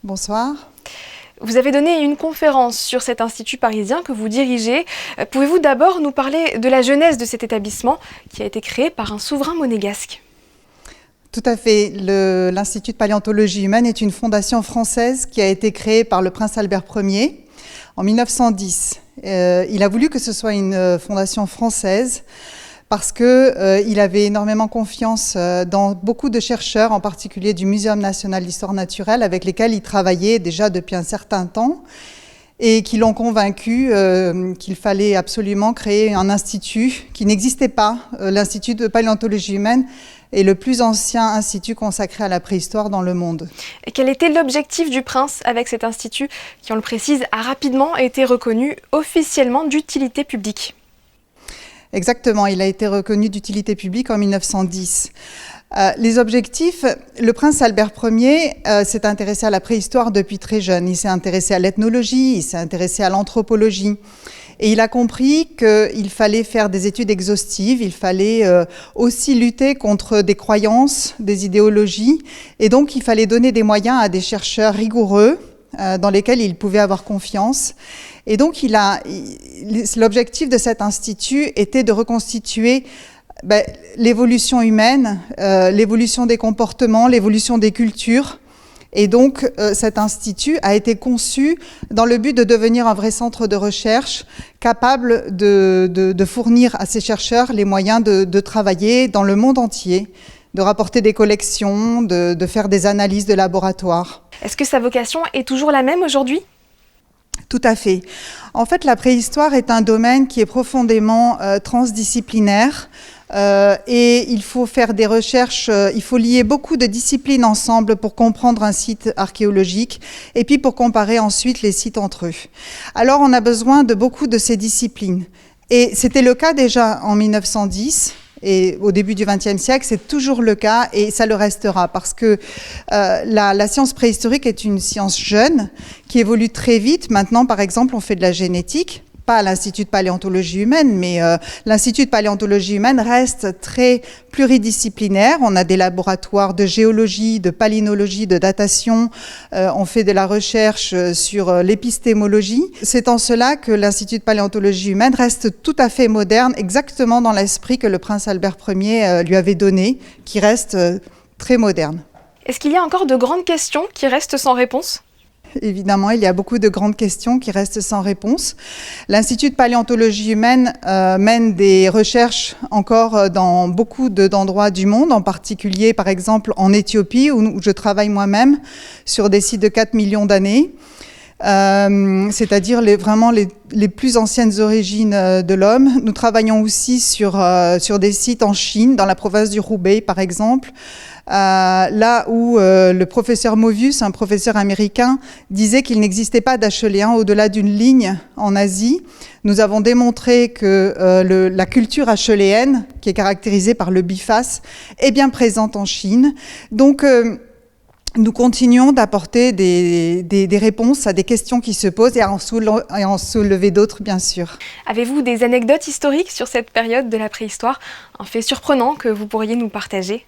Bonsoir. Vous avez donné une conférence sur cet institut parisien que vous dirigez. Pouvez-vous d'abord nous parler de la genèse de cet établissement qui a été créé par un souverain monégasque ? Tout à fait. L'Institut de paléontologie humaine est une fondation française qui a été créée par le prince Albert Ier en 1910. Il a voulu que ce soit une fondation française parce qu'il avait énormément confiance dans beaucoup de chercheurs, en particulier du Muséum national d'histoire naturelle, avec lesquels il travaillait déjà depuis un certain temps, et qui l'ont convaincu qu'il fallait absolument créer un institut qui n'existait pas. L'Institut de paléontologie humaine est le plus ancien institut consacré à la préhistoire dans le monde. Et quel était l'objectif du prince avec cet institut, qui, on le précise, a rapidement été reconnu officiellement d'utilité publique ? Exactement, il a été reconnu d'utilité publique en 1910. Les objectifs, le prince Albert Ier s'est intéressé à la préhistoire depuis très jeune. Il s'est intéressé à l'ethnologie, il s'est intéressé à l'anthropologie. Et il a compris qu'il fallait faire des études exhaustives, il fallait aussi lutter contre des croyances, des idéologies. Et donc, il fallait donner des moyens à des chercheurs rigoureux dans lesquels il pouvait avoir confiance. Et donc, l'objectif de cet institut était de reconstituer l'évolution humaine, l'évolution des comportements, l'évolution des cultures. Et donc, cet institut a été conçu dans le but de devenir un vrai centre de recherche capable de fournir à ces chercheurs les moyens de travailler dans le monde entier, de rapporter des collections, de faire des analyses de laboratoire. Est-ce que sa vocation est toujours la même aujourd'hui ? Tout à fait. En fait, la préhistoire est un domaine qui est profondément transdisciplinaire et il faut faire des recherches, il faut lier beaucoup de disciplines ensemble pour comprendre un site archéologique et puis pour comparer ensuite les sites entre eux. Alors, on a besoin de beaucoup de ces disciplines. Et c'était le cas déjà en 1910. Et au début du XXe siècle, c'est toujours le cas et ça le restera parce que la science préhistorique est une science jeune qui évolue très vite. Maintenant, par exemple, on fait de la génétique, pas à l'Institut de paléontologie humaine, mais l'Institut de paléontologie humaine reste très pluridisciplinaire. On a des laboratoires de géologie, de palynologie, de datation. On fait de la recherche sur l'épistémologie. C'est en cela que l'Institut de paléontologie humaine reste tout à fait moderne, exactement dans l'esprit que le prince Albert Ier lui avait donné, qui reste très moderne. Est-ce qu'il y a encore de grandes questions qui restent sans réponse ? Évidemment, il y a beaucoup de grandes questions qui restent sans réponse. L'Institut de paléontologie humaine mène des recherches encore dans beaucoup d'endroits du monde, en particulier, par exemple, en Éthiopie, où je travaille moi-même sur des sites de 4 millions d'années, c'est-à-dire vraiment les plus anciennes origines de l'homme. Nous travaillons aussi sur des sites en Chine, dans la province du Hubei, par exemple, là où le professeur Movius, un professeur américain, disait qu'il n'existait pas d'acheléen au-delà d'une ligne en Asie. Nous avons démontré que la culture acheléenne, qui est caractérisée par le biface, est bien présente en Chine. Donc, nous continuons d'apporter des réponses à des questions qui se posent et à en soulever d'autres, bien sûr. Avez-vous des anecdotes historiques sur cette période de la préhistoire, un fait surprenant que vous pourriez nous partager ?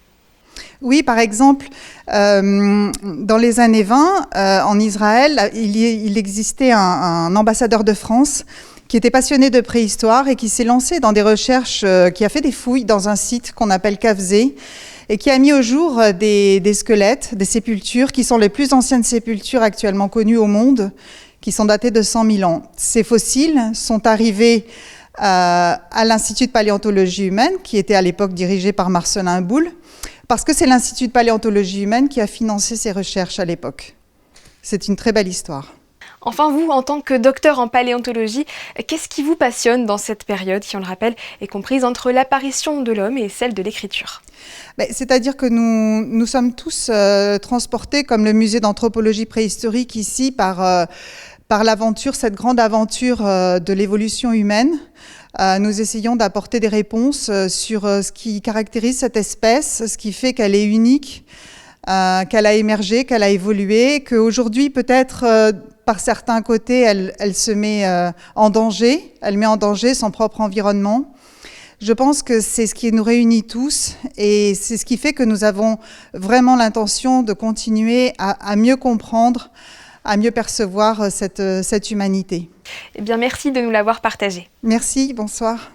Oui, par exemple, dans les années 20, en Israël, il existait un ambassadeur de France qui était passionné de préhistoire et qui s'est lancé dans des recherches, qui a fait des fouilles dans un site qu'on appelle Kafzé et qui a mis au jour des squelettes, des sépultures qui sont les plus anciennes sépultures actuellement connues au monde, qui sont datées de 100 000 ans. Ces fossiles sont arrivés à l'Institut de paléontologie humaine, qui était à l'époque dirigé par Marcelin Boule, parce que c'est l'Institut de paléontologie humaine qui a financé ces recherches à l'époque. C'est une très belle histoire. Enfin, vous, en tant que docteur en paléontologie, qu'est-ce qui vous passionne dans cette période qui, on le rappelle, est comprise entre l'apparition de l'homme et celle de l'écriture ? C'est-à-dire que nous sommes tous transportés, comme le musée d'anthropologie préhistorique ici, par l'aventure, cette grande aventure de l'évolution humaine. Nous essayons d'apporter des réponses sur ce qui caractérise cette espèce, ce qui fait qu'elle est unique, qu'elle a émergé, qu'elle a évolué, qu'aujourd'hui peut-être par certains côtés elle se met en danger, elle met en danger son propre environnement. Je pense que c'est ce qui nous réunit tous et c'est ce qui fait que nous avons vraiment l'intention de continuer à mieux comprendre, à mieux percevoir cette humanité. Eh bien, merci de nous l'avoir partagé. Merci, bonsoir.